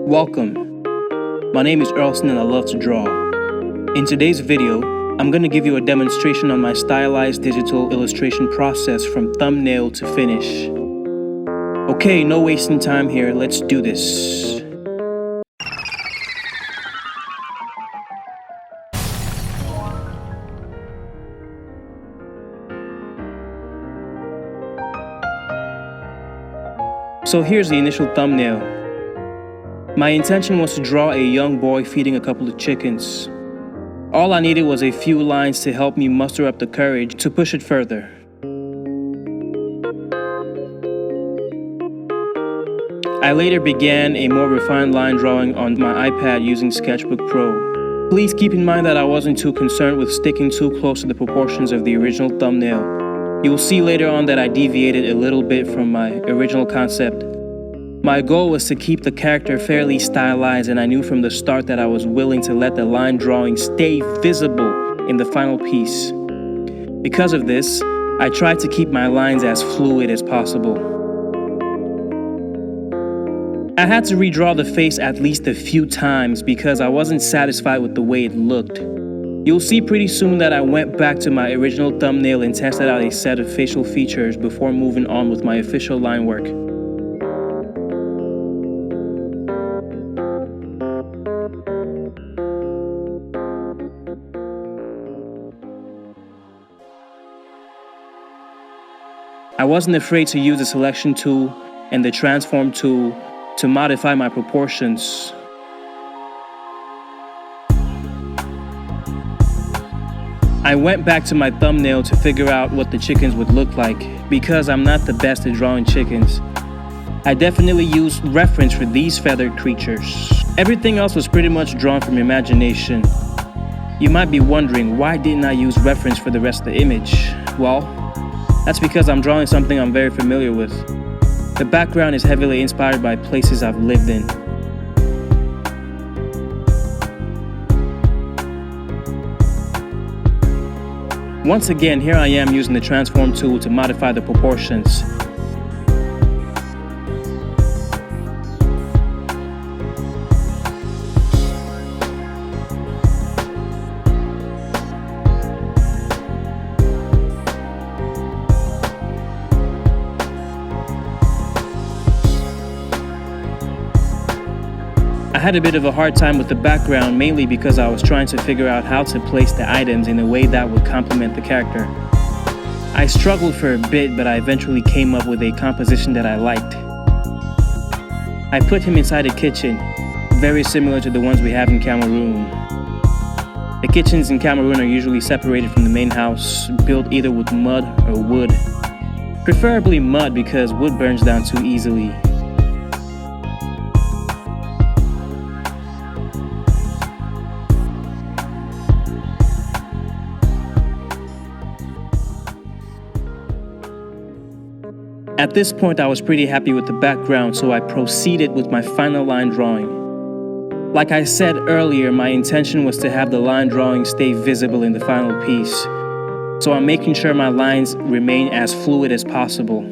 Welcome. My name is Earlson and I love to draw. In today's video, I'm going to give you a demonstration on my stylized digital illustration process from thumbnail to finish. Okay, no wasting time here, let's do this. So here's the initial thumbnail. My intention was to draw a young boy feeding a couple of chickens. All I needed was a few lines to help me muster up the courage to push it further. I later began a more refined line drawing on my iPad using Sketchbook Pro. Please keep in mind that I wasn't too concerned with sticking too close to the proportions of the original thumbnail. You'll see later on that I deviated a little bit from my original concept. My goal was to keep the character fairly stylized, and I knew from the start that I was willing to let the line drawing stay visible in the final piece. Because of this, I tried to keep my lines as fluid as possible. I had to redraw the face at least a few times because I wasn't satisfied with the way it looked. You'll see pretty soon that I went back to my original thumbnail and tested out a set of facial features before moving on with my official line work. I wasn't afraid to use the selection tool and the transform tool to modify my proportions. I went back to my thumbnail to figure out what the chickens would look like because I'm not the best at drawing chickens. I definitely used reference for these feathered creatures. Everything else was pretty much drawn from imagination. You might be wondering, why didn't I use reference for the rest of the image? Well, that's because I'm drawing something I'm very familiar with. The background is heavily inspired by places I've lived in. Once again, here I am using the transform tool to modify the proportions. I had a bit of a hard time with the background, mainly because I was trying to figure out how to place the items in a way that would complement the character. I struggled for a bit, but I eventually came up with a composition that I liked. I put him inside a kitchen, very similar to the ones we have in Cameroon. The kitchens in Cameroon are usually separated from the main house, built either with mud or wood. Preferably mud because wood burns down too easily. At this point, I was pretty happy with the background, so I proceeded with my final line drawing. Like I said earlier, my intention was to have the line drawing stay visible in the final piece, so I'm making sure my lines remain as fluid as possible.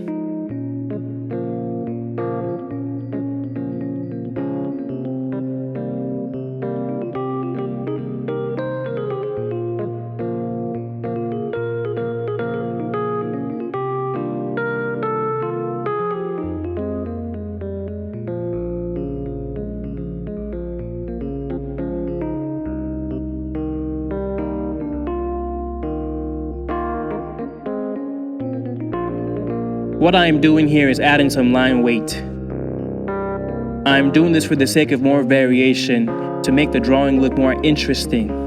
What I am doing here is adding some line weight. I'm doing this for the sake of more variation, to make the drawing look more interesting.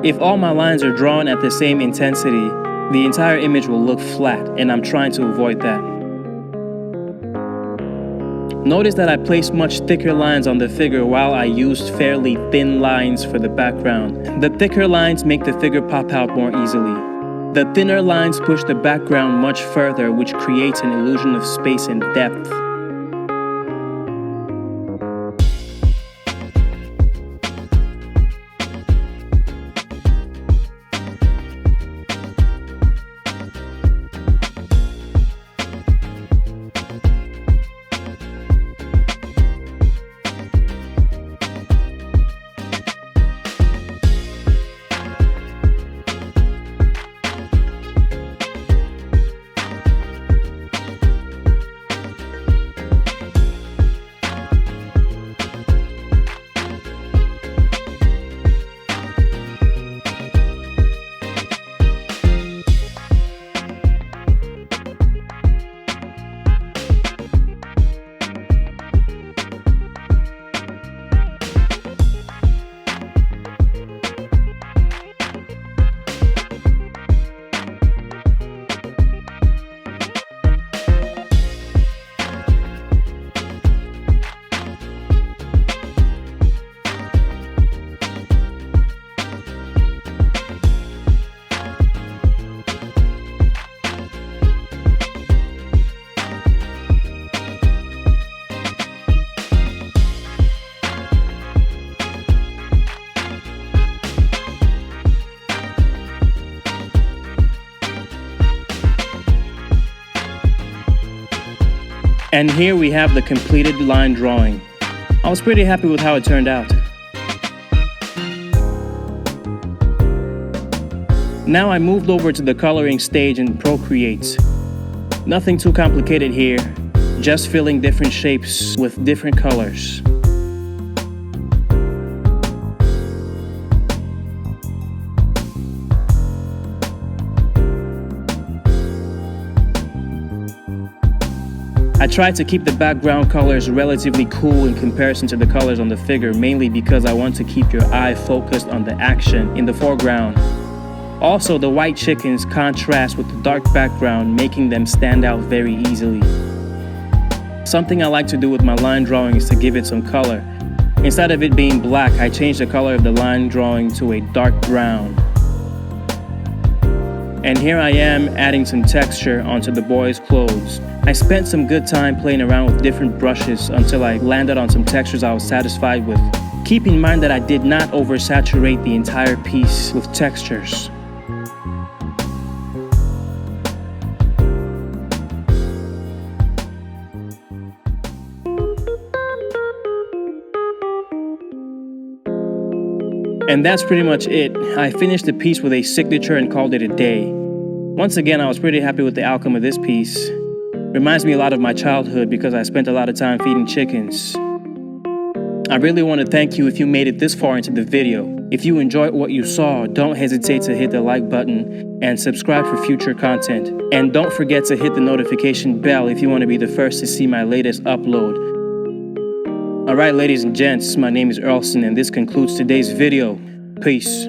If all my lines are drawn at the same intensity, the entire image will look flat, and I'm trying to avoid that. Notice that I placed much thicker lines on the figure while I used fairly thin lines for the background. The thicker lines make the figure pop out more easily. The thinner lines push the background much further, which creates an illusion of space and depth. And here we have the completed line drawing. I was pretty happy with how it turned out. Now I moved over to the coloring stage in Procreate. Nothing too complicated here, just filling different shapes with different colors. I tried to keep the background colors relatively cool in comparison to the colors on the figure, mainly because I want to keep your eye focused on the action in the foreground. Also, the white chickens contrast with the dark background, making them stand out very easily. Something I like to do with my line drawing is to give it some color. Instead of it being black, I changed the color of the line drawing to a dark brown. And here I am adding some texture onto the boy's clothes. I spent some good time playing around with different brushes until I landed on some textures I was satisfied with. Keep in mind that I did not oversaturate the entire piece with textures. And that's pretty much it. I finished the piece with a signature and called it a day. Once again, I was pretty happy with the outcome of this piece. Reminds me a lot of my childhood because I spent a lot of time feeding chickens. I really want to thank you if you made it this far into the video. If you enjoyed what you saw, don't hesitate to hit the like button and subscribe for future content. And don't forget to hit the notification bell if you want to be the first to see my latest upload. Alright, ladies and gents, my name is Earlson and this concludes today's video. Peace.